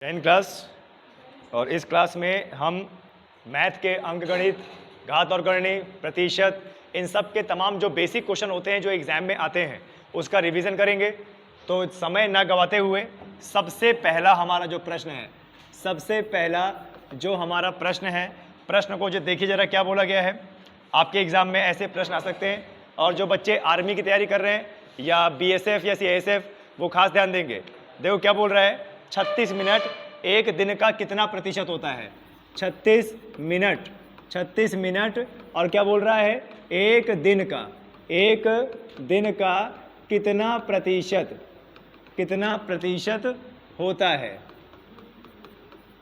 10 class और इस class में हम मैथ के अंकगणित, घात और करनी, प्रतिशत, इन सब के तमाम जो बेसिक क्वेश्चन होते हैं जो एग्जाम में आते हैं उसका रिवीजन करेंगे। तो समय ना गवाते हुए सबसे पहला हमारा जो प्रश्न है, सबसे पहला जो हमारा प्रश्न है, प्रश्न को जो देखिए जरा क्या बोला गया है। आपके एग्जाम में ऐसे प्रश्न आ सकते हैं और जो बच्चे आर्मी की तैयारी कर रहे हैं या बीएसएफ या सीआईएसएफ वो खास ध्यान देंगे। देखो क्या बोल रहा है, 36 मिनट एक दिन का कितना प्रतिशत होता है। 36 मिनट और क्या बोल रहा है, एक दिन का कितना प्रतिशत होता है।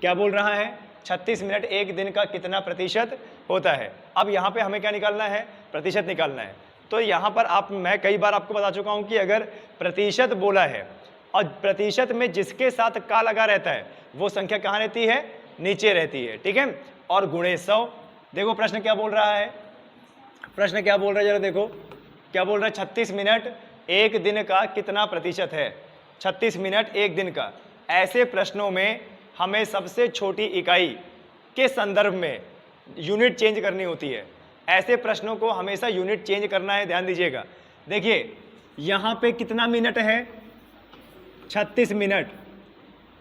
क्या बोल रहा है, 36 मिनट एक दिन का कितना प्रतिशत होता है। अब यहाँ पे हमें क्या निकालना है, प्रतिशत निकालना है। तो यहाँ पर मैं कई बार आपको बता चुका हूँ कि अगर प्रतिशत बोला है और प्रतिशत में जिसके साथ का लगा रहता है वो संख्या कहाँ रहती है, नीचे रहती है, ठीक है। और गुणे 100। देखो प्रश्न क्या बोल रहा है, प्रश्न क्या बोल रहा है जरा देखो क्या बोल रहा है, 36 मिनट एक दिन का कितना प्रतिशत है। 36 मिनट एक दिन का। ऐसे प्रश्नों में हमें सबसे छोटी इकाई के संदर्भ में यूनिट चेंज करनी होती है। ऐसे प्रश्नों को हमेशा यूनिट चेंज करना है, ध्यान दीजिएगा। देखिए यहाँ पे कितना मिनट है, 36 मिनट,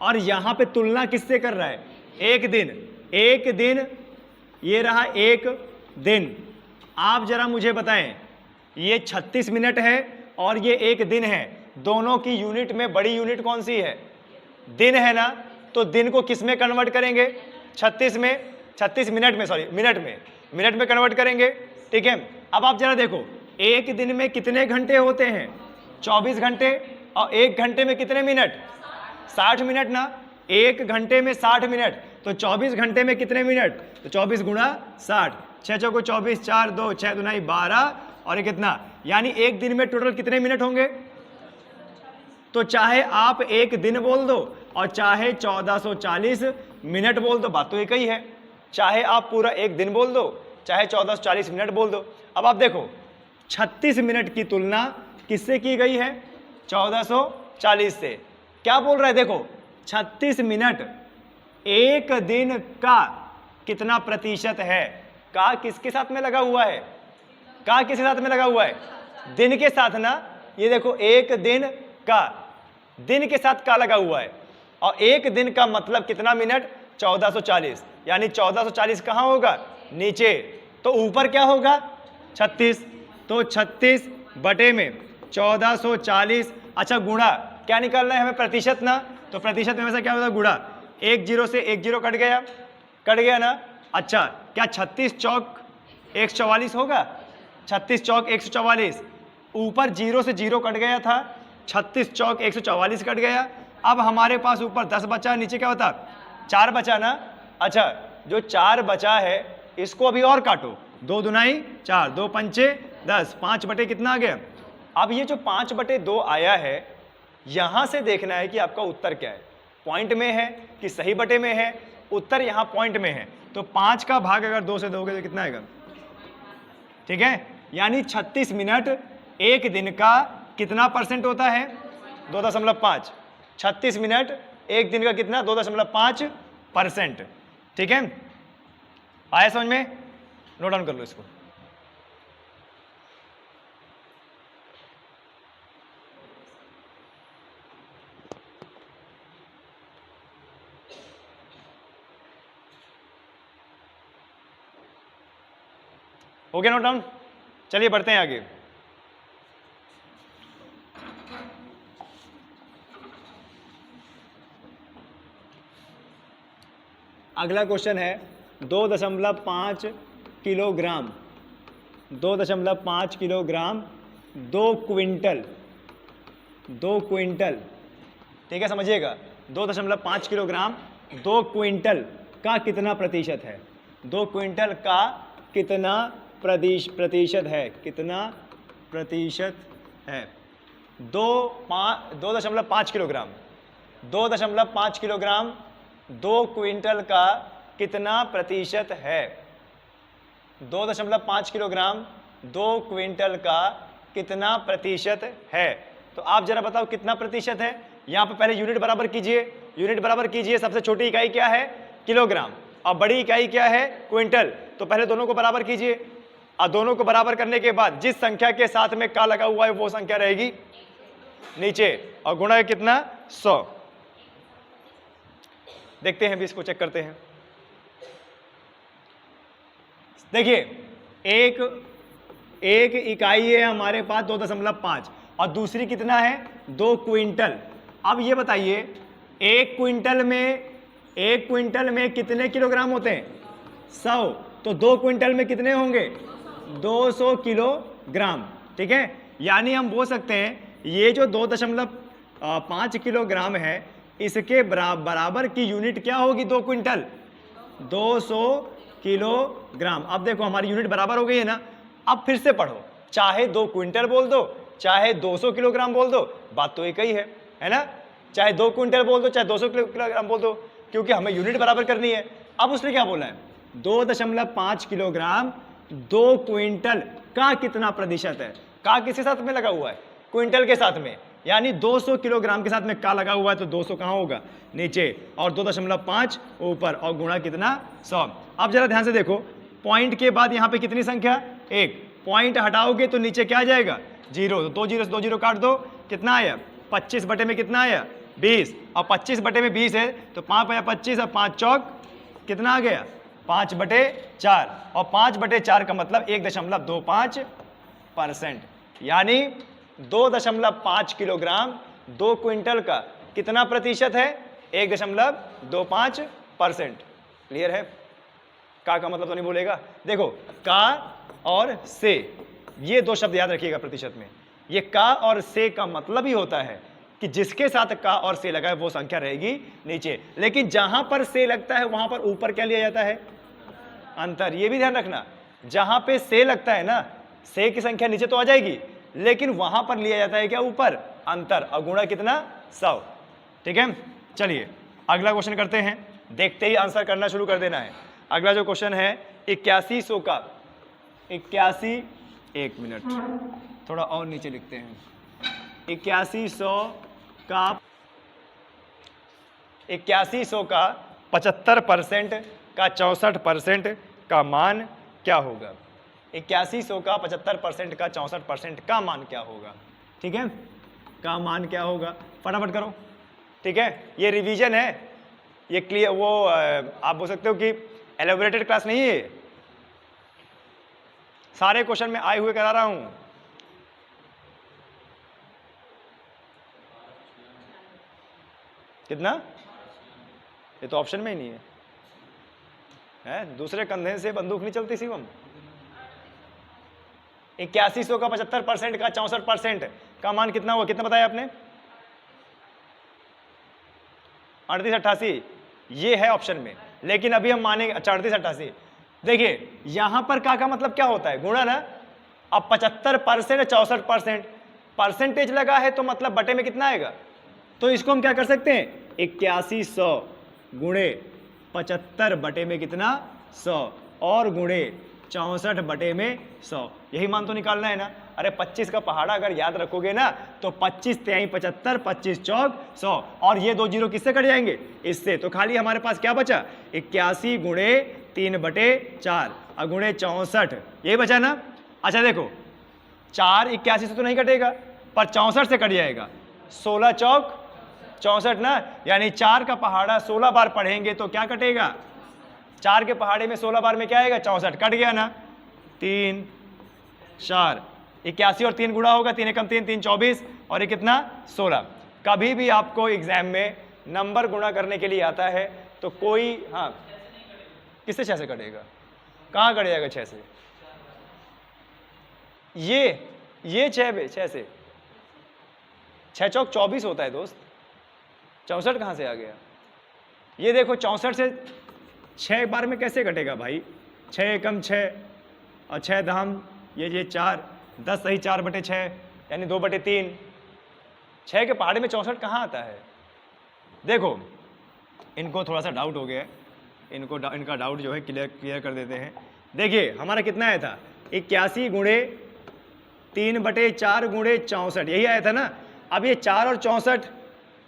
और यहाँ पे तुलना किससे कर रहा है, एक दिन, ये रहा एक दिन। आप जरा मुझे बताएं, ये 36 मिनट है और ये एक दिन है, दोनों की यूनिट में बड़ी यूनिट कौन सी है, दिन है ना। तो दिन को किस में कन्वर्ट करेंगे, 36 मिनट में कन्वर्ट करेंगे, ठीक है। अब आप जरा देखो, एक दिन में कितने घंटे होते हैं, 24 घंटे, और एक घंटे में कितने मिनट, 60 मिनट ना। एक घंटे में 60 मिनट, तो 24 घंटे में कितने मिनट, तो 24 गुणा 60, 6 चौको 24, 4 2 6 दुनाई 12, और ये कितना, यानी एक दिन में टोटल कितने मिनट होंगे। तो चाहे आप एक दिन बोल दो और चाहे 1440 मिनट बोल दो, बात तो एक ही है। चाहे आप पूरा एक दिन बोल दो, चाहे 1440 मिनट बोल दो। अब आप देखो 36 मिनट की तुलना किससे की गई है, 1440 से। क्या बोल रहा है, देखो 36 मिनट एक दिन का कितना प्रतिशत है। का किसके साथ में लगा हुआ है, का किसके साथ में लगा हुआ है, दिन के साथ ना। ये देखो एक दिन का, दिन के साथ का लगा हुआ है, और एक दिन का मतलब कितना मिनट, 1440, यानी 1440 कहाँ होगा, नीचे। तो ऊपर क्या होगा, 36, तो 36 बटे में 1440। अच्छा गुणा, क्या निकालना है हमें, प्रतिशत ना। तो प्रतिशत में हमेशा क्या होता है, गुणा। एक जीरो से एक जीरो कट गया ना। अच्छा, क्या 36 चौक 144 होगा, 36 चौक 144। ऊपर जीरो से जीरो कट गया था, 36 चौक 144 कट गया। अब हमारे पास ऊपर 10 बचा, नीचे क्या होता, 4 बचा ना। अच्छा, जो 4 बचा है इसको अभी और काटो, 2 दुनाई 4, 2 पंचे 10, 5 बटे कितना आ गया। अब ये जो 5 बटे 2 आया है, यहां से देखना है कि आपका उत्तर क्या है, पॉइंट में है कि सही बटे में है। उत्तर यहां पॉइंट में है, तो 5 का भाग अगर 2 से दोगे तो कितना आएगा, ठीक है। यानी 36 मिनट एक दिन का कितना परसेंट होता है, 2.5। 36 मिनट एक दिन का कितना, 2.5%, ठीक है। आया समझ में, नोट डाउन कर लो इसको। हो गया नोट डाउन, चलिए बढ़ते हैं आगे। अगला क्वेश्चन है 2.5 किलोग्राम, 2.5 किलोग्राम 2 क्विंटल, ठीक है, समझिएगा। 2.5 किलोग्राम 2 क्विंटल का कितना प्रतिशत है, 2 क्विंटल का कितना प्रतिशत है, कितना प्रतिशत है। 2.5 किलोग्राम, 2.5 किलोग्राम 2 क्विंटल का कितना प्रतिशत है। 2.5 किलोग्राम 2 क्विंटल का कितना प्रतिशत है। तो आप जरा बताओ कितना प्रतिशत है, यहाँ पे पहले यूनिट बराबर कीजिए, यूनिट बराबर कीजिए। सबसे छोटी इकाई क्या है? किलोग्राम, और बड़ी इकाई क्या है? क्विंटल। तो पहले दोनों को बराबर कीजिए, और दोनों को बराबर करने के बाद जिस संख्या के साथ में का लगा हुआ है वो संख्या रहेगी नीचे, और गुणा है कितना? 100। देखते हैं भी, इसको चेक करते हैं। देखिए, एक इकाई है हमारे पास 2.5, और दूसरी कितना है? 2 क्विंटल। अब ये बताइए, एक क्विंटल में कितने किलोग्राम होते हैं? 100। तो 2 क्विंटल में कितने होंगे? 200 किलोग्राम। ठीक है, यानी हम बोल सकते हैं ये जो 2.5 किलोग्राम है, इसके बराबर की यूनिट क्या होगी? 2 क्विंटल, 200 किलोग्राम। अब देखो हमारी यूनिट बराबर हो गई है ना। अब फिर से पढ़ो, चाहे 2 क्विंटल बोल दो, चाहे 200 किलोग्राम बोल दो, बात तो एक ही है ना? चाहे 2 क्विंटल बोल दो, चाहे 200 किलोग्राम बोल दो, क्योंकि हमें यूनिट बराबर करनी है। अब उसने क्या बोला है? 2.5 किलोग्राम 2 क्विंटल का कितना प्रतिशत है? का किसके साथ में लगा हुआ है? क्विंटल के साथ में, यानी 200 किलोग्राम के साथ में का लगा हुआ है, तो 200 कहाँ होगा? नीचे, और 2.5 ऊपर, और गुणा कितना? 100। अब जरा ध्यान से देखो, पॉइंट के बाद यहाँ पे कितनी संख्या? 1। पॉइंट हटाओगे तो नीचे क्या आ जाएगा? 0। तो 2 0 से 2 0 काट दो, कितना आया? 25 बटे में कितना आया? 20। और 25 बटे में 20 है तो 5 आया 25, और 5 चौक कितना आ गया? 5/4। और 5/4 का मतलब 1.25%, यानी 2.5 किलोग्राम 2 क्विंटल का कितना प्रतिशत है? 1.25%। क्लियर है? का मतलब तो नहीं बोलेगा। देखो, का और से, ये 2 शब्द याद रखिएगा प्रतिशत में। ये का और से का मतलब ही होता है कि जिसके साथ का और से लगा है वो संख्या रहेगी नीचे, लेकिन जहां पर से लगता है वहां पर ऊपर क्या लिया जाता है? अंतर। ये भी ध्यान रखना, जहां पे से लगता है ना, से की संख्या नीचे तो आ जाएगी, लेकिन वहां पर लिया जाता है क्या? ऊपर, अंतर। और गुणा कितना? 100। ठीक है, चलिए अगला क्वेश्चन करते हैं। देखते ही आंसर करना शुरू कर देना है। अगला जो क्वेश्चन है 8100 का 81, एक मिनट थोड़ा और नीचे लिखते हैं। 8100 का 75% का 64% का मान क्या होगा? 8100 का 75% का 64% का मान क्या होगा? ठीक है, का मान क्या होगा? फटाफट करो। ठीक है, ये रिवीजन है, ये क्लियर, वो आप बोल सकते हो कि एलेबोरेटेड क्लास नहीं है, सारे क्वेश्चन में आए हुए करा रहा हूं। कितना? ये तो ऑप्शन में ही नहीं है, दूसरे कंधे से बंदूक नहीं चलती शिवम। 8100 का 75% का 64% का मान कितना हुआ? कितना बताया आपने? 38-88, ये है ऑप्शन में, लेकिन अभी हम मानेंगे 38-88। देखिए यहां पर का मतलब क्या होता है? गुणा ना। अब 75% 64% परसेंटेज लगा है तो मतलब बटे में कितना आएगा? तो इसको हम क्या कर सकते हैं? 8100 गुणे 75 बटे में कितना? 100, और गुणे 64 बटे में 100। यही मान तो निकालना है ना। अरे 25 का पहाड़ा अगर याद रखोगे ना तो 25 3 75, 25 चौक 100, और ये 2 जीरो किससे कट जाएंगे? इससे। तो खाली हमारे पास क्या बचा? 81 गुणे 3/4 और गुणे 64, यही बचा ना। अच्छा देखो, 4 81 से तो नहीं कटेगा, पर 64 से कट जाएगा। 16 चौक 64 ना, यानी 4 का पहाड़ा 16 बार पढ़ेंगे तो क्या कटेगा? 4 के पहाड़े में 16 बार में क्या आएगा? 64। कट गया ना। 3 4 81 और 3 गुणा होगा, 3 एकम 3 3 24, और ये कितना? 16। कभी भी आपको एग्जाम में नंबर गुणा करने के लिए आता है तो कोई, हाँ किससे 6 से कटेगा? कहाँ कट जाएगा 6 से? ये 6 से 6 चौक 24 होता है दोस्त, 64 कहाँ से आ गया? ये देखो 64 से 6 बार में कैसे कटेगा भाई? 6 एकम 6 और 6 धाम ये 4, 10 सही 4/6 यानी 2/3। 6 के पहाड़े में 64 कहाँ आता है? देखो इनको थोड़ा सा डाउट हो गया है, इनका डाउट जो है क्लियर कर देते हैं। देखिए हमारा कितना आया था? 81 गुणे 3/4 गुणे 64, यही आया था ना। अब ये 4 और 64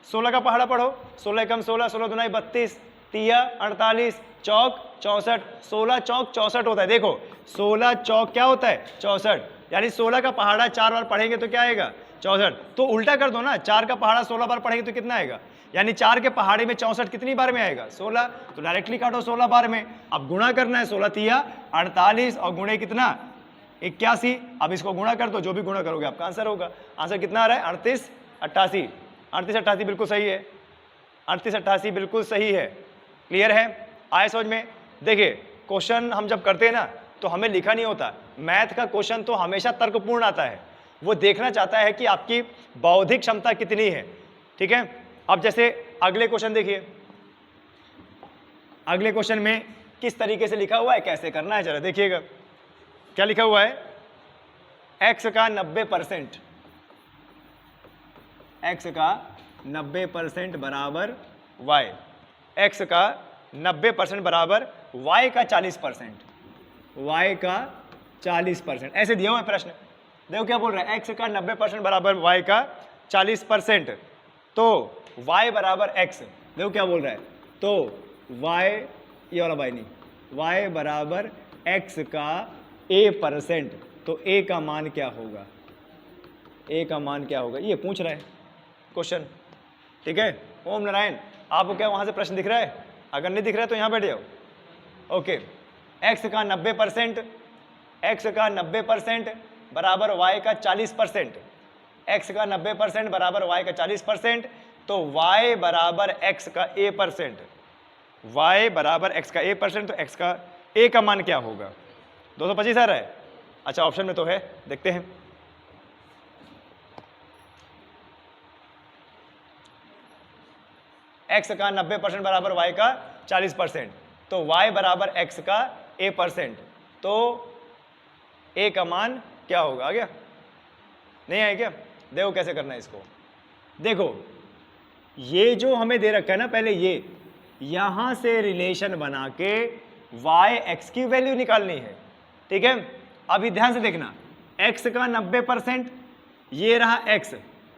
16 का पहाड़ा पढ़ो, 16 कम 16, 16 दुनाई 32, तिया 48, चौक 64, 16 चौक 64 होता है। देखो 16 चौक क्या होता है 64, यानी 16 का पहाड़ा 4 बार पढ़ेंगे तो क्या आएगा 64। तो उल्टा कर दो ना, 4 का पहाड़ा 16 बार पढ़ेंगे तो कितना आएगा, यानी 4 के पहाड़े में 64 कितनी बार में आएगा 16, तो डायरेक्टली काटो 16 बार में। अब गुणा करना है, 16 तिया 48 और गुणे कितना 81। अब इसको गुणा कर दो, जो भी गुणा करोगे आपका आंसर होगा। आंसर कितना आ रहा है 38 88, 38 88 बिल्कुल सही है, 38 88 बिल्कुल सही है। क्लियर है, आए समझ में। देखिए क्वेश्चन हम जब करते हैं ना तो हमें लिखा नहीं होता, मैथ का क्वेश्चन तो हमेशा तर्कपूर्ण आता है, वो देखना चाहता है कि आपकी बौद्धिक क्षमता कितनी है। ठीक है, अब जैसे अगले क्वेश्चन देखिए, अगले क्वेश्चन में किस तरीके से लिखा हुआ है, कैसे करना है जरा देखिएगा। क्या लिखा हुआ है, x का 90%, x का 90% बराबर y, x का 90% बराबर y का 40%, y का 40%, ऐसे दिया हुआ है प्रश्न। देखो क्या बोल रहा है, x का 90% बराबर y का 40%, तो y बराबर x। देखो क्या बोल रहा है, तो y, ये वाला y नहीं, y बराबर x का a%, तो a का मान क्या होगा, a का मान क्या होगा, ये पूछ रहा है क्वेश्चन। ठीक है, ओम नारायण, आपको क्या वहां से प्रश्न दिख रहा है, अगर नहीं दिख रहा है तो यहां बैठ जाओ। ओके, x का 90%, x का 90% बराबर y का 40%, x का 90% बराबर y का 40%, तो y बराबर x का a%, y बराबर x का a%, तो x का a का मान क्या होगा 225 आ रहा है। अच्छा ऑप्शन में तो है, देखते हैं। x का 90% बराबर y का 40%, तो y बराबर x का a%, तो a का मान क्या होगा, आ गया नहीं आया क्या। देखो कैसे करना है इसको, देखो ये जो हमें दे रखा है ना, पहले ये यहां से रिलेशन बना के y x की वैल्यू निकालनी है। ठीक है, अभी ध्यान से देखना, x का 90%, ये रहा x,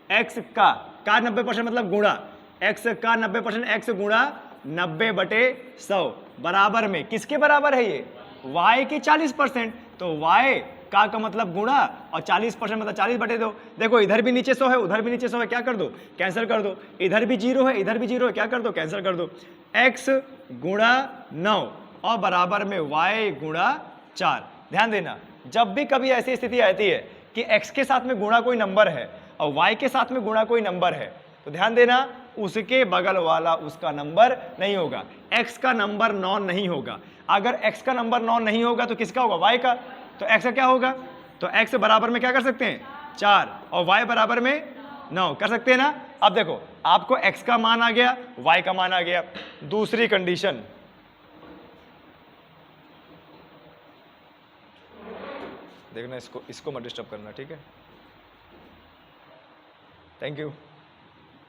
x का 90% मतलब गुणा, x का 90% x गुणा 90/100 बराबर में किसके बराबर है, ये y के 40%, तो y का मतलब गुणा और 40% मतलब 40/2। देखो इधर भी नीचे 100 है, उधर भी नीचे 100 है, क्या कर दो कैंसिल कर दो, इधर भी 0 है, इधर भी 0 है, क्या कर दो कैंसिल कर दो। x गुणा 9 और बराबर में y गुणा 4। ध्यान देना, जब भी कभी ऐसी स्थिति आती है कि x के साथ में गुणा कोई नंबर है और y के साथ में गुणा कोई नंबर है, तो ध्यान देना उसके बगल वाला उसका नंबर नहीं होगा, x का नंबर 9 नहीं होगा। अगर x का नंबर 9 नहीं होगा तो किसका होगा, y का, तो x का क्या होगा, तो x बराबर में क्या कर सकते हैं 4 और y बराबर में 9 कर सकते हैं ना। अब देखो आपको x का मान आ गया, y का मान आ गया। दूसरी कंडीशन, देखना इसको मत डिस्टर्ब करना, ठीक है, थैंक यू।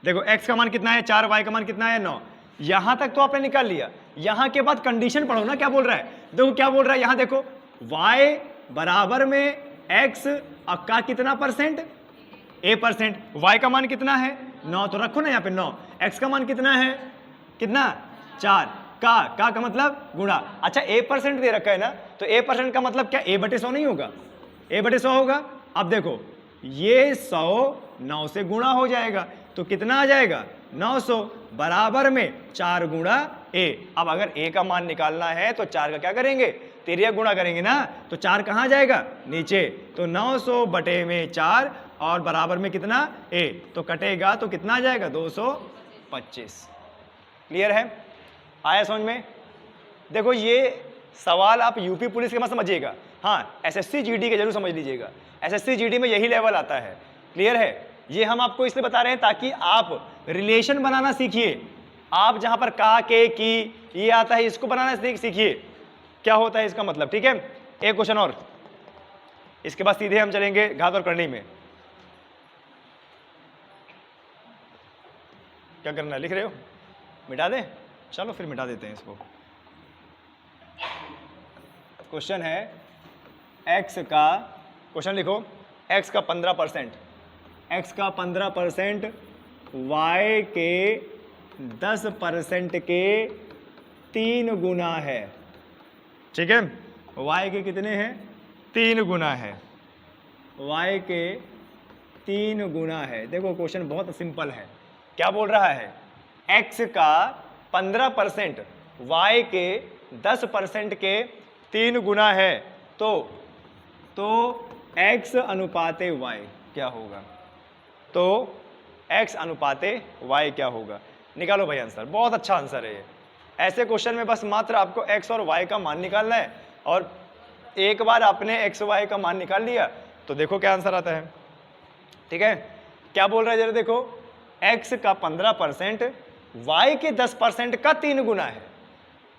देखो x का मान कितना है 4, y का मान कितना है 9, यहां तक तो आपने निकाल लिया। यहां के बाद कंडीशन पढ़ो ना, क्या बोल रहा है, देखो क्या बोल रहा है, यहां देखो y बराबर में x का कितना परसेंट a%, y का मान कितना है 9, तो रखो ना यहाँ पे 9, x का मान कितना है, कितना 4, का मतलब गुणा। अच्छा a% दे रखा है ना, तो a% का मतलब क्या a/100 नहीं होगा, a/100 होगा। अब देखो ये 100 9 से गुणा हो जाएगा, तो कितना आ जाएगा 900 बराबर में 4 गुणा a। अब अगर a का मान निकालना है तो 4 का क्या करेंगे, तिर्यक गुणा करेंगे ना, तो 4 कहाँ जाएगा नीचे, तो 900 बटे में 4 और बराबर में कितना a, तो कटेगा तो कितना आ जाएगा 225। क्लियर है, आया समझ में। देखो ये सवाल आप यूपी पुलिस के मत समझिएगा, हाँ एसएससी जीडी के जरूर समझ लीजिएगा, एसएससी जीडी में यही लेवल आता है। क्लियर है, ये हम आपको इसलिए बता रहे हैं ताकि आप रिलेशन बनाना सीखिए। आप जहां पर का के की ये आता है इसको बनाना सीखिए, क्या होता है इसका मतलब। ठीक है, एक क्वेश्चन और, इसके बाद सीधे हम चलेंगे घात और करनी में। क्या करना है, लिख रहे हो, मिटा दें, चलो फिर मिटा देते हैं इसको। क्वेश्चन है x का, क्वेश्चन लिखो x का 15%, x का 15% y के 10% के 3 गुना है। ठीक है, y के कितने हैं? 3 गुना है, y के 3 गुना है। देखो क्वेश्चन बहुत सिंपल है। क्या बोल रहा है? x का 15% y के 10% के 3 गुना है, तो x अनुपाते y क्या होगा? तो x अनुपाते y क्या होगा? निकालो भाई आंसर। बहुत अच्छा आंसर है ये। ऐसे क्वेश्चन में बस मात्र आपको x और y का मान निकालना है, और एक बार आपने x y का मान निकाल लिया तो देखो क्या आंसर आता है। ठीक है, क्या बोल रहा है जरा देखो, x का 15% y के 10% का 3 गुना है,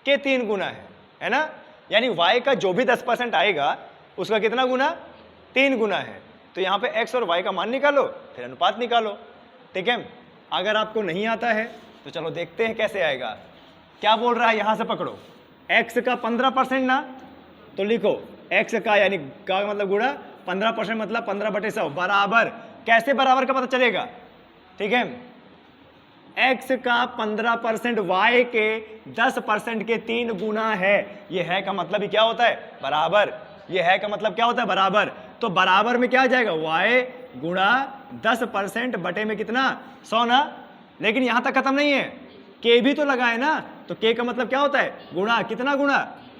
के 3 गुना है ना? यानी y का जो भी 10% आएगा उसका कितना गुना? 3 गुना है। तो यहाँ पे x और y का मान निकालो, फिर अनुपात निकालो। ठीक है, अगर आपको नहीं आता है तो चलो देखते हैं कैसे आएगा। क्या बोल रहा है, यहां से पकड़ो, x का 15% ना, तो लिखो x का यानी का मतलब गुणा 15% मतलब 15/100 बराबर। कैसे बराबर का पता चलेगा? ठीक है, x का 15% y के 10% के 3 गुना है। ये है का मतलब ही क्या होता है? बराबर। ये है का मतलब क्या होता है? बराबर। तो बराबर में क्या आ जाएगा? y गुणा 10% बटे में कितना? 100 ना। लेकिन यहां तक खत्म नहीं है, k भी तो लगाए ना, तो k का मतलब क्या होता है? गुणा। कितना गुणा?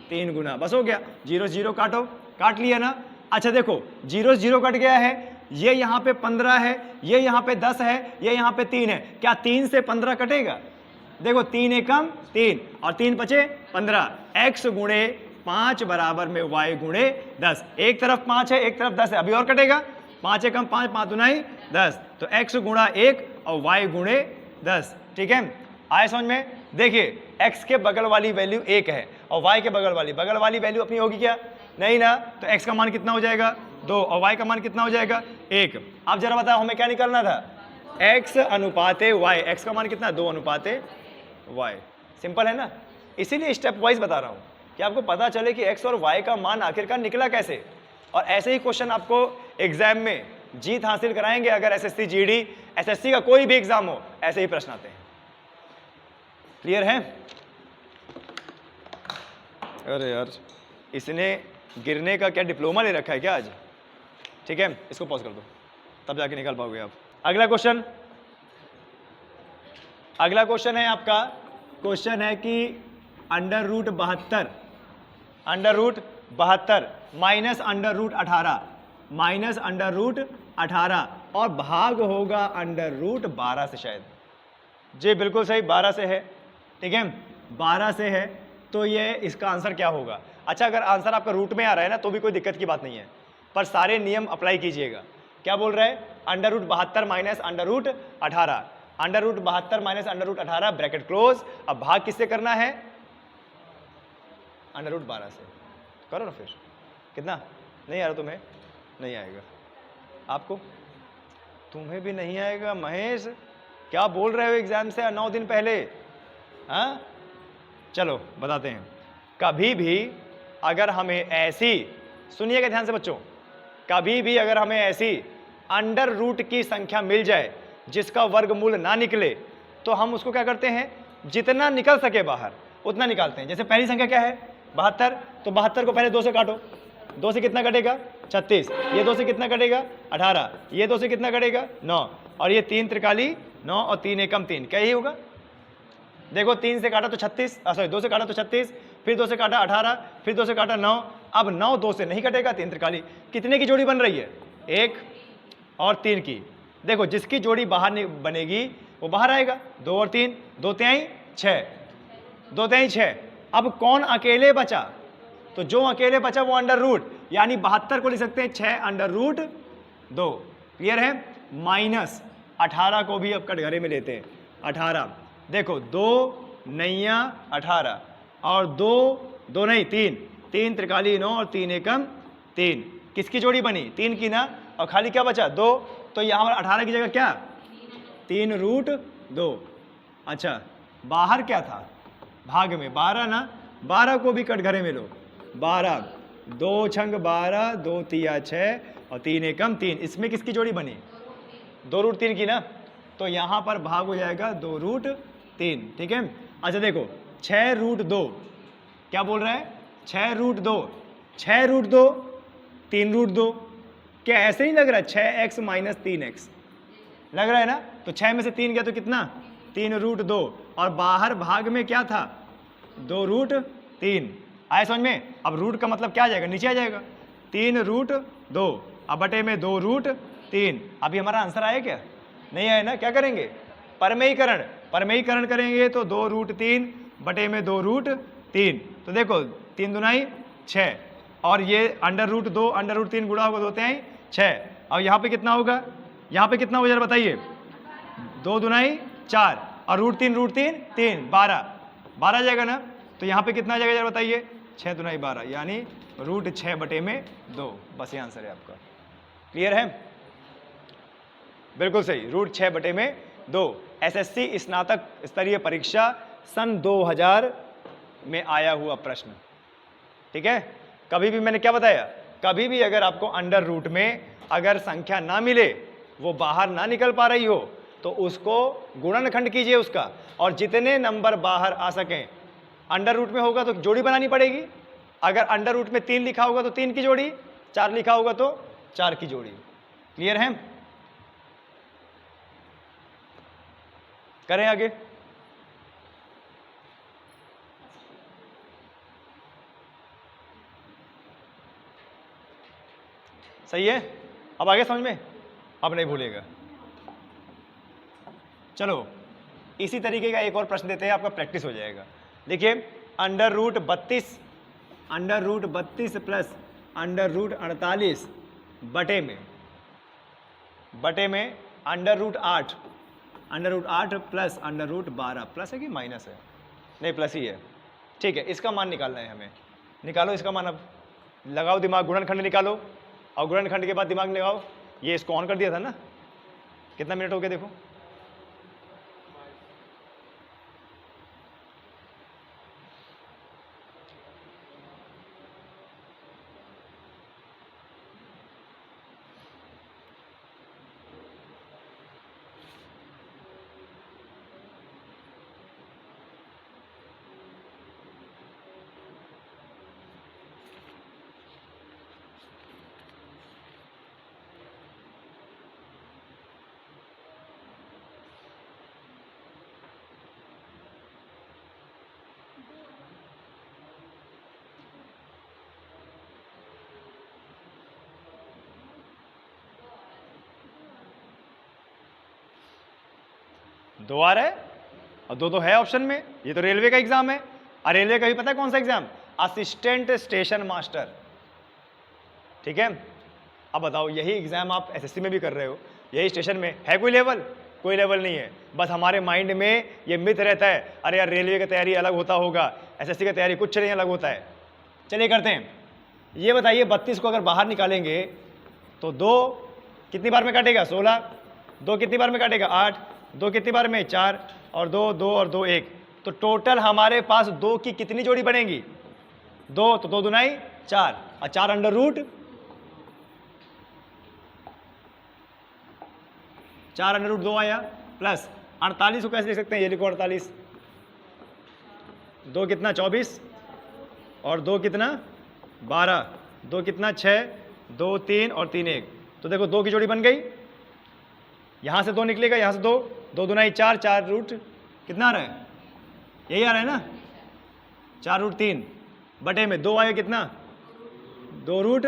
3 गुना। बस हो गया। 0 0 काटो, काट लिया ना। अच्छा देखो 0 0 कट गया है, ये यहाँ पे 15 है, ये यहाँ पे 10 है, ये यहाँ पे 3 है। क्या 3 से 15 कटेगा? देखो 3 एकम 3 और 3 बचे 15। x गुणे 5 बराबर में y गुणे 10। एक तरफ 5 है, एक तरफ 10 है, अभी और कटेगा। 5 एकम 5, 5 दुनाई 10, तो x गुणा 1 और y गुणे 10। ठीक है, आए समझ में? देखिए x के बगल वाली वैल्यू 1 है और y के बगल वाली वैल्यू अपनी होगी क्या? नहीं ना। तो x का मान कितना हो जाएगा? 2 और y का मान कितना हो जाएगा? 1। अब जरा बताओ हमें क्या निकालना था? x अनुपाते y। x का मान कितना? 2 अनुपाते y। सिंपल है ना। इसीलिए स्टेप वाइज बता रहा हूं कि आपको पता चले कि x और y का मान आखिरकार निकला कैसे। और ऐसे ही क्वेश्चन आपको एग्जाम में जीत हासिल कराएंगे। अगर SSC GD SSC का कोई भी एग्जाम हो, ऐसे ही प्रश्न आते हैं। क्लियर है? अरे यार, इसने गिरने का क्या डिप्लोमा ले रखा है क्या आज? ठीक है, इसको पॉज कर दो, तब जाके निकाल पाओगे आप। अगला क्वेश्चन है आपका। क्वेश्चन है कि √72 माइनस √18 और भाग होगा √12 से। शायद जी बिल्कुल सही, 12 से है। ठीक है, 12 से है, तो ये इसका आंसर क्या होगा? अच्छा, अगर आंसर आपका रूट में आ रहा है ना तो भी कोई दिक्कत की बात नहीं है, पर सारे नियम अप्लाई कीजिएगा। क्या बोल रहा है? √72 माइनस √18, √72 माइनस √18 ब्रैकेट क्लोज। अब भाग किससे करना है? √12 से। करो ना फिर। कितना? नहीं आ रहा तुम्हें? नहीं आएगा आपको? तुम्हें भी नहीं आएगा महेश? क्या बोल रहे हो एग्जाम से 9 दिन पहले? हाँ, चलो बताते हैं। कभी भी अगर हमें ऐसी, सुनिएगा ध्यान से बच्चों, कभी भी अगर हमें ऐसी अंडर रूट की संख्या मिल जाए जिसका वर्गमूल ना निकले, तो हम उसको क्या करते हैं? जितना निकल सके बाहर उतना निकालते हैं। जैसे पहली संख्या क्या है? 72, तो 72 को पहले 2 से काटो। 2 से कितना कटेगा? 36। ये 2 से कितना कटेगा? 18। ये 2 से कितना कटेगा? 9। और ये 3 त्रिकाली 9 और 3 एकम 3, क्या यही होगा? देखो 3 से काटा तो 36, सॉरी 2 से काटा तो 36, फिर 2 से काटा 18, फिर 2 से काटा 9। अब 9 2 से नहीं कटेगा, 3 त्रिकाली। कितने की जोड़ी बन रही है? 1 और 3 की। देखो जिसकी जोड़ी बाहर बनेगी वो बाहर आएगा। 2 और 3, 2 तिहाई 6, 2 तिहाई 6। अब कौन अकेले बचा? तो जो अकेले बचा वो अंडर रूट, यानी 72 को लिख सकते हैं 6√2। क्लियर है? माइनस 18 को भी अब कटघरे में लेते हैं। 18 देखो 2 नैया 18 और 2 नहीं 3 त्रिकाली 9 और 3 एकम 3। किसकी जोड़ी बनी? 3 की ना। और खाली क्या बचा? 2। तो यहाँ पर 18 की जगह क्या? 3√2। अच्छा, बाहर क्या था? भाग में 12 ना। 12 को भी कटघरे में लो। 12 2 छंग 12, 2 तिया 6 और 3 एकम 3। इसमें किसकी जोड़ी बनी? 2√3 की ना। तो यहाँ पर भाग हो जाएगा 2√3, ठीक है। अच्छा देखो 6√2, क्या बोल रहा है, 6√2, 6√2, 3√2, क्या ऐसे नहीं लग रहा है 6x माइनस 3x लग रहा है ना। तो 6 में से 3 गया तो कितना, 3√2, और बाहर भाग में क्या था 2√3। आया समझ में। अब रूट का मतलब क्या आ जाएगा, नीचे आ जाएगा 3√2, अब बटे में 2√3। अभी हमारा आंसर आया क्या, नहीं आया ना। क्या करेंगे, परमेयीकरण, परमेयीकरण करेंगे तो 2√3 बटे में 2√3। तो देखो 3 दुनाई 6, और ये √2 √3 गुणा होगा 2 तिहाई 6, और यहाँ पे कितना होगा, यहाँ पे कितना हो जाएगा बताइए, 2 दुनाई 4, और √3 3 12 जाएगा ना। तो यहाँ पे कितना आ जाएगा यार बताइए, 6 दुनाई 12, यानी √6 बटे में 2। बस ये आंसर है आपका। क्लियर है, बिल्कुल सही, √6 बटे में 2। एसएससी स्नातक स्तरीय परीक्षा सन 2000 में आया हुआ प्रश्न, ठीक है। कभी भी मैंने क्या बताया, कभी भी अगर आपको अंडर रूट में अगर संख्या ना मिले, वो बाहर ना निकल पा रही हो, तो उसको गुणनखंड कीजिए उसका, और जितने नंबर बाहर आ सकें। अंडर रूट में होगा तो जोड़ी बनानी पड़ेगी, अगर अंडर रूट में 3 लिखा होगा तो 3 की जोड़ी, 4 लिखा होगा तो 4 की जोड़ी। क्लियर है, करें आगे। सही है, अब आगे समझ में, अब नहीं भूलेगा। चलो इसी तरीके का एक और प्रश्न देते हैं, आपका प्रैक्टिस हो जाएगा। देखिए √32 प्लस √48 बटे में √8 प्लस √12 प्लस है कि माइनस है, नहीं प्लस ही है, ठीक है। इसका मान निकालना है हमें, निकालो इसका मान। अब लगाओ दिमाग, गुणनखंड निकालो, और गुणनखंड के बाद दिमाग लगाओ। ये इसको ऑन कर दिया था ना, कितना मिनट हो गया देखो, दो आ रहा है और दो है ऑप्शन में। ये तो रेलवे का एग्जाम है, और रेलवे का भी पता है कौन सा एग्जाम, असिस्टेंट स्टेशन मास्टर, ठीक है। अब बताओ यही एग्जाम आप एसएससी में भी कर रहे हो, यही स्टेशन में है, कोई लेवल, कोई लेवल नहीं है। बस हमारे माइंड में ये मिथ रहता है, अरे यार रेलवे की तैयारी अलग होता होगा, एसएससी की तैयारी कुछ नहीं अलग होता है। चलिए करते हैं, ये बताइए 32 को अगर बाहर निकालेंगे तो 2 कितनी बार में काटेगा, 16, 2 कितनी बार में काटेगा, 8, 2 कितनी बार में, 4, और 2 2 और 2 1, तो टोटल हमारे पास 2 की कितनी जोड़ी बनेगी, 2, तो 2 दुनाई 4, और 4 अंडर रूट 2 आया, प्लस 48 को कैसे लिख सकते हैं, ये लिखो 48, 2 कितना 24, और 2 कितना 12, 2 कितना 6, 2 3 और 3 1, तो देखो 2 की जोड़ी बन गई, यहां से 2 निकलेगा, यहां से 2, 2 दुनाई 4, 4 रूट कितना आ रहा है, यही आ रहा है ना, 4 रूट 3 बटे में 2 आया कितना, 2 रूट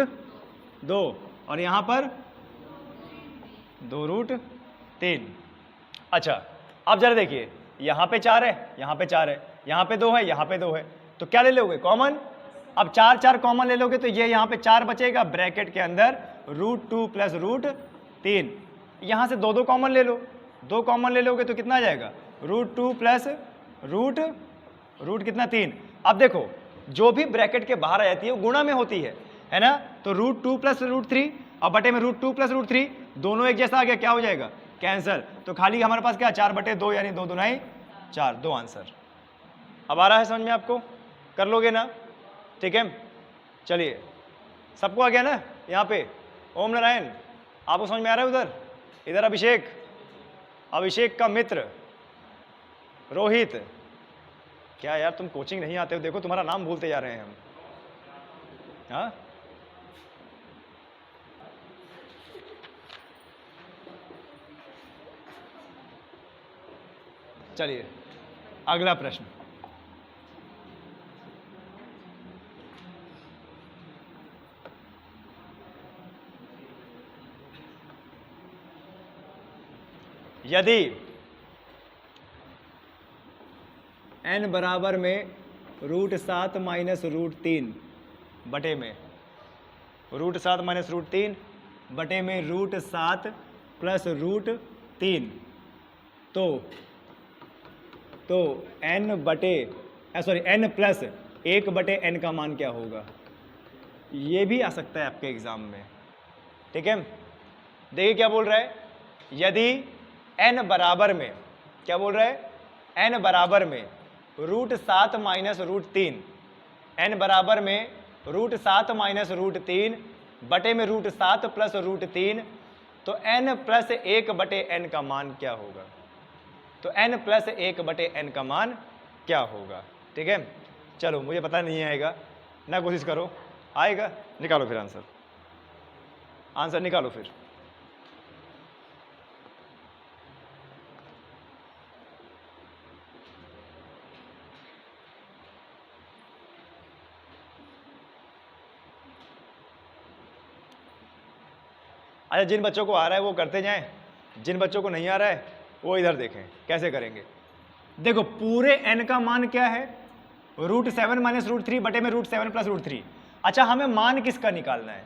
2, और यहां पर 2 रूट 3। अच्छा अब जरा देखिए, यहां पे 4 है, यहां पे 4 है, यहां पे 2 है, यहां पे 2 है, तो क्या ले लोगे, कॉमन। अब 4 4 कॉमन ले लोगे तो ये यहां पे 4 बचेगा, ब्रैकेट के अंदर √2 प्लस √3, यहां से 2 2 कॉमन ले लो, 2 कॉमन ले लोगे तो कितना आ जाएगा, √2 प्लस रूट कितना 3। अब देखो जो भी ब्रैकेट के बाहर आ जाती है वो गुणा में होती है ना, तो √2 प्लस √3 और बटे में √2 प्लस √3, दोनों एक जैसा आ गया, क्या हो जाएगा, कैंसर। तो खाली हमारे पास क्या, 4 बटे 2 यानी 2 दुनाई 4, 2 आंसर। अब आ रहा है समझ में आपको, कर लोगे ना, ठीक है। चलिए सबको आ गया ना, यहाँ पे ओम नारायण, आपको समझ में आ रहा है, उधर इधर अभिषेक, अभिषेक का मित्र रोहित। क्या यार तुम कोचिंग नहीं आते हो, देखो तुम्हारा नाम भूलते जा रहे हैं हम। हाँ चलिए अगला प्रश्न। यदि n बराबर में √7 माइनस √3 बटे में √7 माइनस √3 बटे में √7 प्लस √3 तो n बटे n प्लस 1 बटे n का मान क्या होगा? ये भी आ सकता है आपके एग्जाम में। ठीक है, देखिए क्या बोल रहा है, यदि n बराबर में, क्या बोल रहा है, n बराबर में √7 माइनस √3, n बराबर में √7 माइनस √3 बटे में √7 प्लस √3, तो n प्लस 1 बटे n का मान क्या होगा? तो n प्लस 1 बटे n का मान क्या होगा? ठीक है, चलो मुझे पता नहीं आएगा ना, कोशिश करो, आएगा, निकालो फिर आंसर निकालो फिर। अच्छा, जिन बच्चों को आ रहा है वो करते जाएं, जिन बच्चों को नहीं आ रहा है वो इधर देखें कैसे करेंगे। देखो पूरे n का मान क्या है, √7 माइनस √3 बटे में √7 प्लस √3। अच्छा, हमें मान किसका निकालना है,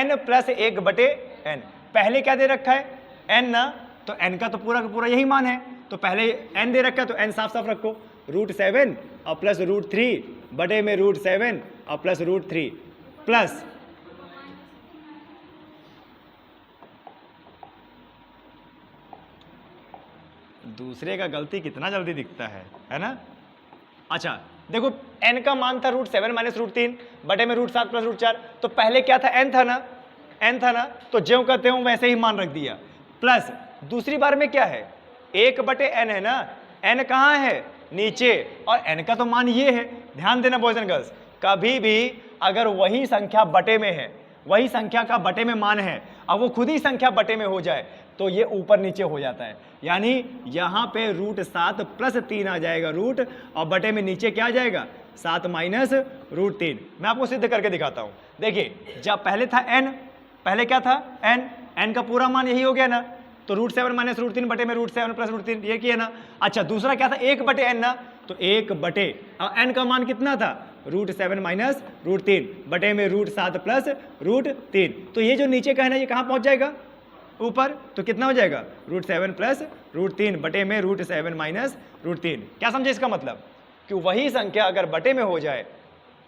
n प्लस 1 बटे n। पहले क्या दे रखा है, n ना, तो n का तो पूरा का पूरा यही मान है, तो पहले n दे रखा है तो n साफ साफ रखो, √7 और प्लस √3 बटे में √7 और प्लस √3 प्लस दूसरे का गलती कितना जल्दी दिखता है ना। अच्छा देखो n का मान था √7 माइनस √3 बटे में √7 प्लस √4, तो पहले क्या था, n था ना, तो ज्यों का त्यों वैसे ही मान रख दिया, प्लस दूसरी बार में क्या है, 1 बटे n है ना, n कहाँ है, नीचे, और n का तो मान ये है। ध्यान देना बॉयज एंड गर्ल्स, कभी भी अगर वही संख्या बटे में है, वही संख्या का बटे में मान है, अब वो खुद ही संख्या बटे में हो जाए तो ये ऊपर नीचे हो जाता है, यानी यहाँ पे √7 प्लस 3 आ जाएगा रूट, और बटे में नीचे क्या आ जाएगा, 7 माइनस √3। मैं आपको सिद्ध करके दिखाता हूँ। देखिए जब पहले था n, पहले क्या था n का पूरा मान यही हो गया ना, तो √7 माइनस √3 बटे में √7 प्लस √3 ये किया ना। अच्छा दूसरा क्या था, 1 बटे n ना, तो 1 बटे n का मान कितना था, √7 माइनस √3 बटे में √7 प्लस √3, तो ये जो नीचे का है ना ये कहाँ पहुँच जाएगा, ऊपर, तो कितना हो जाएगा, √7 प्लस √3 बटे में √7 माइनस √3। क्या समझे इसका मतलब, कि वही संख्या अगर बटे में हो जाए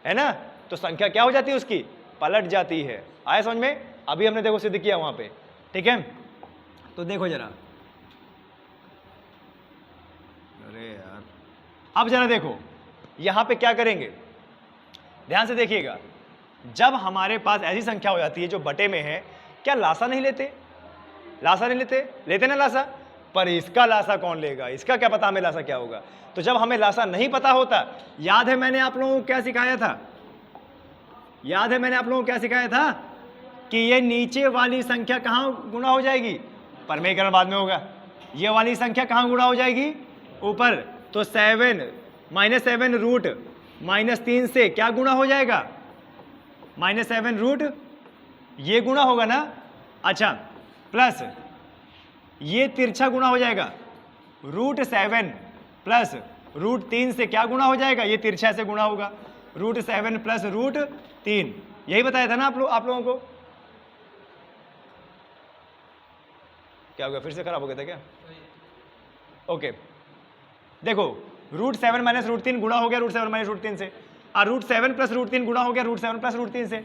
है ना, तो संख्या क्या हो जाती है, उसकी पलट जाती है। आया समझ में, अभी हमने देखो सिद्ध किया वहां पे। ठीक है, तो देखो जरा, अरे यार, अब जरा देखो यहां पे क्या करेंगे, ध्यान से देखिएगा, जब हमारे पास ऐसी संख्या हो जाती है जो बटे में है, क्या लासा नहीं लेते, लासा नहीं लेते ना लासा, पर इसका लासा कौन लेगा, इसका क्या पता हमें लासा क्या होगा। तो जब हमें लासा नहीं पता होता, याद है मैंने आप लोगों को क्या सिखाया था, याद है मैंने आप लोगों को क्या सिखाया था, कि ये नीचे वाली संख्या कहाँ गुणा हो जाएगी, परमेयकरण बाद में होगा, ये वाली संख्या कहाँ गुणा हो जाएगी, ऊपर, तो 7 -7 रूट -3 से क्या गुणा हो जाएगा, -7 रूट, ये गुणा होगा ना। अच्छा प्लस ये तिरछा गुणा हो जाएगा, √7 प्लस √3 से क्या गुणा हो जाएगा, ये तिरछा से गुणा होगा, √7 प्लस √3, यही बताया था ना आप लोगों को। क्या हो गया, फिर से खराब हो गया था क्या, ओके देखो √7 माइनस √3 गुणा हो गया √7 माइनस √3 से, और √7 प्लस √3 गुणा हो गया √7 प्लस √3 से।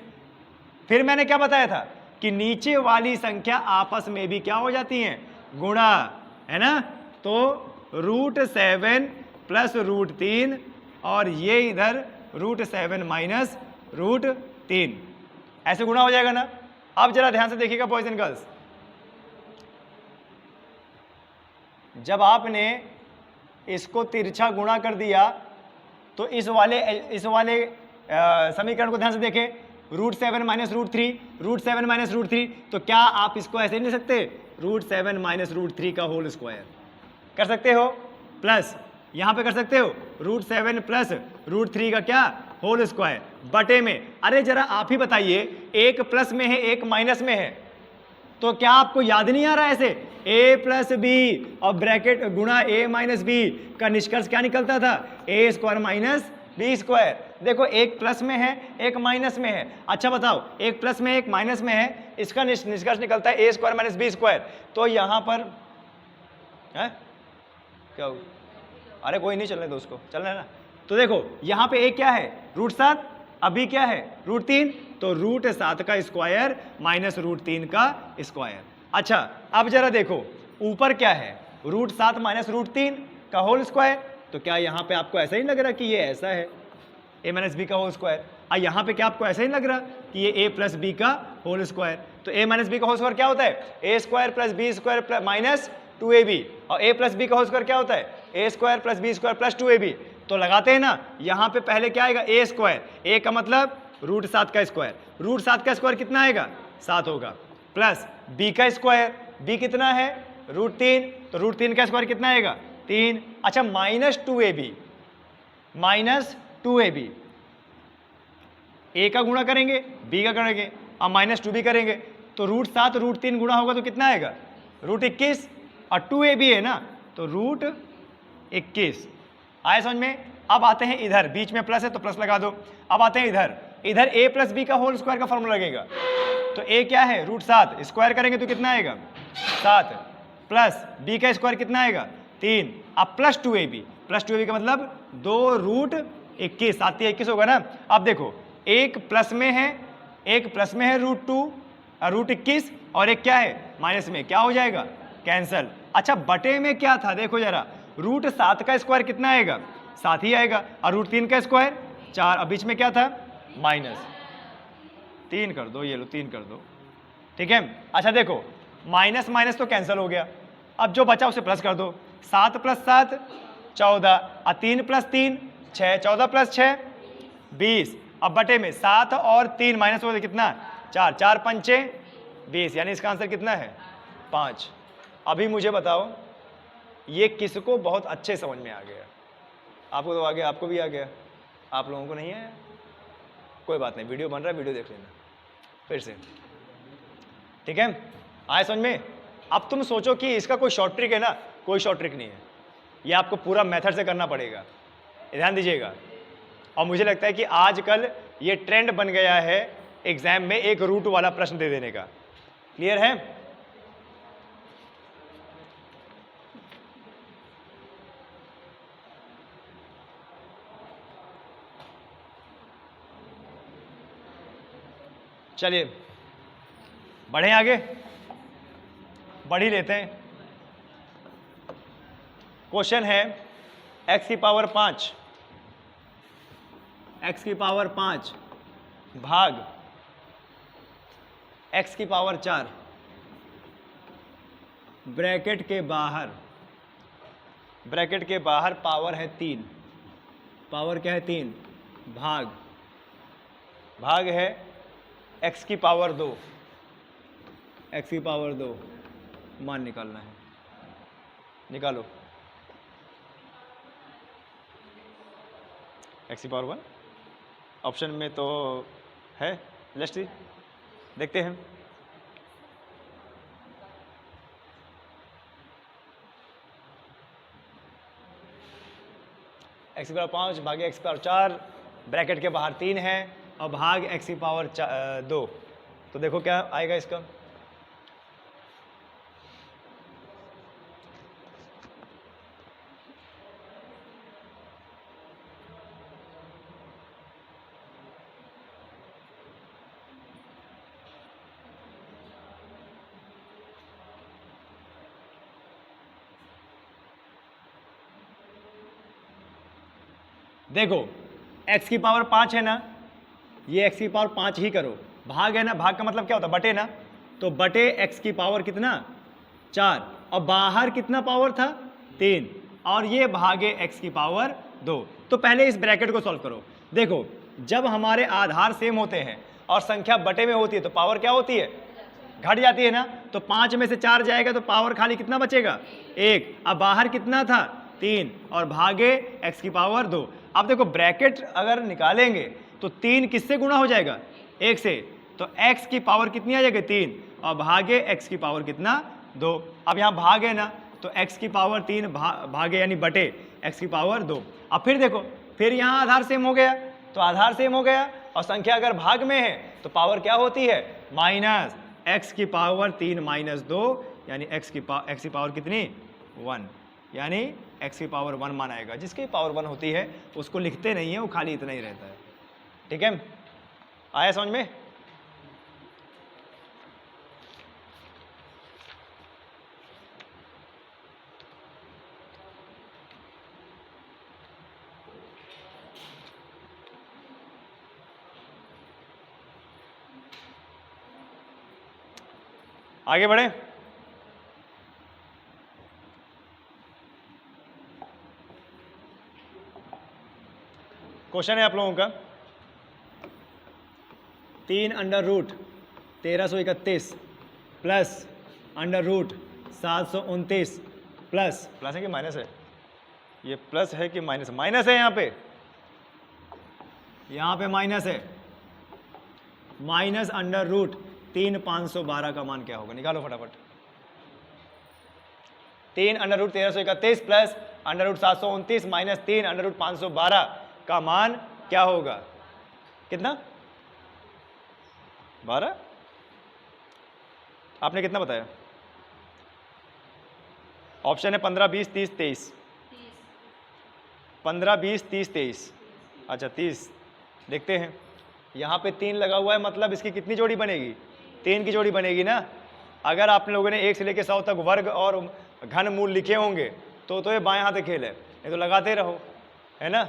फिर मैंने क्या बताया था कि नीचे वाली संख्या आपस में भी क्या हो जाती हैं, गुणा, है ना, तो √7 प्लस √3 और ये इधर √7 माइनस √3, ऐसे गुणा हो जाएगा ना। अब जरा ध्यान से देखिएगा बॉयज एंड गर्ल्स, जब आपने इसको तिरछा गुणा कर दिया तो इस वाले समीकरण को ध्यान से देखें, √7 माइनस √3, √7 माइनस √3, तो क्या आप इसको ऐसे नहीं लिख सकते, √7 माइनस √3 का होल स्क्वायर कर सकते हो, प्लस यहां पे कर सकते हो √7 प्लस √3 का क्या होल स्क्वायर बटे में। अरे जरा आप ही बताइए, एक प्लस में है एक माइनस में है, तो क्या आपको याद नहीं आ रहा है ऐसे a प्लस बी और ब्रैकेट गुणा a माइनस बी का निष्कर्ष क्या निकलता था, a square minus B square. देखो एक प्लस में है एक माइनस में है, अच्छा बताओ एक प्लस में एक माइनस में है, इसका निष्कर्ष निकलता है a square minus B square. तो यहां पर है क्या हो, अरे कोई नहीं, चलने दो उसको, चलना है ना। तो देखो यहां पे a क्या है √7, अभी क्या है √3, तो √7 का स्क्वायर माइनस √3 का स्क्वायर। अच्छा अब जरा देखो ऊपर क्या है, √7 माइनस √3 का होल स्क्वायर, तो क्या यहाँ पे आपको ऐसा ही लग रहा कि ये ऐसा है a माइनस बी का होल स्क्वायर, और यहाँ पे क्या आपको ऐसा ही लग रहा कि ये a प्लस बी का होल स्क्वायर। तो a माइनस बी का होल स्क्वायर क्या होता है, a square plus B square minus 2ab, और a प्लस बी का होल स्क्वायर क्या होता है, a square plus B square plus 2ab। तो लगाते हैं ना, यहाँ पे पहले क्या आएगा a स्क्वायर, a का मतलब √7 का स्क्वायर, √7 का स्क्वायर कितना आएगा 7 होगा, प्लस b का स्क्वायर, b कितना है √3, तो √3 का स्क्वायर कितना आएगा 3। अच्छा minus 2ab, minus 2ab, a का गुणा करेंगे b का करेंगे और माइनस 2b करेंगे, तो √7 √3 गुणा होगा तो कितना आएगा √21, और 2ab है ना तो √21। आए समझ में। अब आते हैं इधर, बीच में प्लस है तो प्लस लगा दो। अब आते हैं इधर, इधर a प्लस बी का होल स्क्वायर का फॉर्मूला लगेगा, तो a क्या है √7, स्क्वायर करेंगे तो कितना आएगा 7, प्लस b का स्क्वायर कितना आएगा 3, अब प्लस 2ab, प्लस 2ab का मतलब 2√21, 7 या 21 होगा ना। अब देखो एक प्लस में है √2 √21, और एक क्या है माइनस में, क्या हो जाएगा कैंसल। अच्छा बटे में क्या था देखो जरा, √7 का स्क्वायर कितना आएगा 7 ही आएगा, और √3 का स्क्वायर 4, और बीच में क्या था माइनस 3 कर दो, ये लो 3 कर दो, ठीक है। अच्छा देखो माइनस माइनस तो कैंसिल हो गया, अब जो बचा उसे प्लस कर दो, 7 प्लस 7 14, और 3 प्लस 3 6, 14 प्लस 6 20, अब बटे में 7 और 3 माइनस हो गया कितना 4, 4 पंचे 20, यानी इसका आंसर कितना है 5। अभी मुझे बताओ ये किसको बहुत अच्छे समझ में आ गया, आपको तो आ गया, आपको भी आ गया, आप लोगों को नहीं आया, कोई बात नहीं, वीडियो बन रहा है, वीडियो देख लेना फिर से, ठीक है। आए समझ में। अब तुम सोचो कि इसका कोई शॉर्ट ट्रिक है ना, कोई शॉर्ट ट्रिक नहीं है, ये आपको पूरा मेथड से करना पड़ेगा, ध्यान दीजिएगा। और मुझे लगता है कि आजकल ये ट्रेंड बन गया है एग्जाम में एक रूट वाला प्रश्न दे देने का, क्लियर है। चलिए बढ़े आगे, बढ़ ही लेते हैं। क्वेश्चन है x की पावर 5, x की पावर 5 भाग x की पावर 4 ब्रैकेट के बाहर पावर है 3, पावर क्या है 3, भाग है x की पावर 2, x की पावर 2 मान निकालना है, निकालो। x की पावर 1 ऑप्शन में तो है, लेट्स सी, देखते हैं। x की पावर 5 भागे x की पावर 4, ब्रैकेट के बाहर 3 है और भाग x की पावर 2, तो देखो क्या आएगा इसका, देखो x की पावर 5 है ना, ये x की पावर 5 ही करो, भाग है ना, भाग का मतलब क्या होता है बटे ना, तो बटे x की पावर कितना 4, और बाहर कितना पावर था 3 और ये भागे x की पावर 2। तो पहले इस ब्रैकेट को सॉल्व करो। देखो जब हमारे आधार सेम होते हैं और संख्या बटे में होती है तो पावर क्या होती है, घट जाती है ना। तो 5 में से 4 जाएगा तो पावर खाली कितना बचेगा, 1। अब बाहर कितना था, 3 और भागे x की पावर 2। अब देखो ब्रैकेट अगर निकालेंगे तो 3 किससे गुणा हो जाएगा, 1 से, तो x की पावर कितनी आ जाएगी, 3 और भागे x की पावर कितना, 2। अब यहाँ भाग है ना तो x की पावर 3 भागे यानी बटे x की पावर 2। अब फिर देखो फिर यहाँ आधार सेम हो गया, तो आधार सेम हो गया और संख्या अगर भाग में है तो पावर क्या होती है, माइनस x की पावर 3 माइनस 2 यानी x की पावर कितनी, 1, यानी x की पावर 1 मान आएगा। जिसकी पावर 1 होती है उसको लिखते नहीं है, वो खाली इतना ही रहता है। ठीक है, आया समझ में। आगे बढ़े। क्वेश्चन है आप लोगों का 3 under root 1331 plus under root 729 plus है कि माइनस है, ये प्लस है कि माइनस, माइनस है यहाँ पे माइनस है, माइनस अंडर रूट 3,512 का मान क्या होगा, निकालो फटाफट। 3 under root 1331 plus under root 729 minus 3 under root 512 का मान क्या होगा, कितना, 12। आपने कितना बताया, ऑप्शन है 15, 20, 30, 23। 15, 20, 30, 23। अच्छा 30 देखते हैं। यहाँ पे 3 लगा हुआ है, मतलब इसकी कितनी जोड़ी बनेगी, 3 की जोड़ी बनेगी ना। अगर आप लोगों ने 1 से लेकर 100 तक वर्ग और घन मूल लिखे होंगे तो ये बाएं हाथ खेल है, ये तो लगाते रहो, है ना।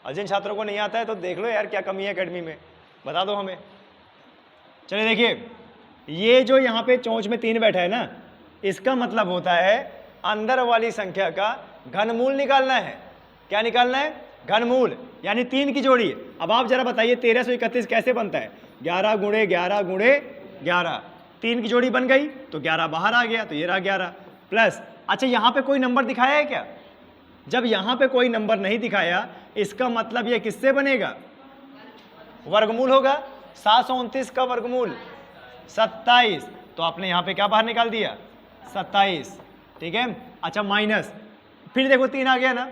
और जिन छात्रों को नहीं आता है तो देख लो यार क्या कमी है एकेडमी में, बता दो हमें। चलिए देखिए, ये जो यहाँ पे चोंच में 3 बैठा है ना, इसका मतलब होता है अंदर वाली संख्या का घनमूल निकालना है। क्या निकालना है, घनमूल, यानी 3 की जोड़ी। अब आप जरा बताइए 1331 कैसे बनता है, 11 गुणे 11 गुणे 11, 3 की जोड़ी बन गई तो 11 बाहर आ गया तो ये रहा 11 प्लस। अच्छा यहाँ पे कोई नंबर दिखाया है क्या, जब यहाँ पे कोई नंबर नहीं दिखाया इसका मतलब ये किससे बनेगा, वर्गमूल होगा। 729 का वर्गमूल 27, तो आपने यहाँ पे क्या बाहर निकाल दिया, 27। ठीक है, अच्छा माइनस, फिर देखो 3 आ गया ना,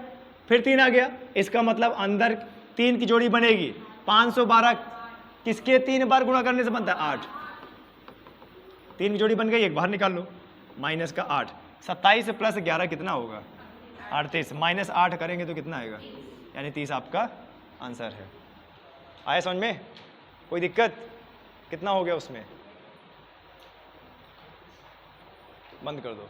फिर 3 आ गया, इसका मतलब अंदर 3 की जोड़ी बनेगी। 512 किसके 3 बार गुणा करने से बनता है, 8। 3 की जोड़ी बन गई, एक बाहर निकाल लो, माइनस का 8। 27 प्लस 11 कितना होगा, 38, माइनस 8 करेंगे तो कितना आएगा, यानी 30 आपका आंसर है। आया समझ में, कोई दिक्कत, कितना हो गया उसमें, बंद कर दो।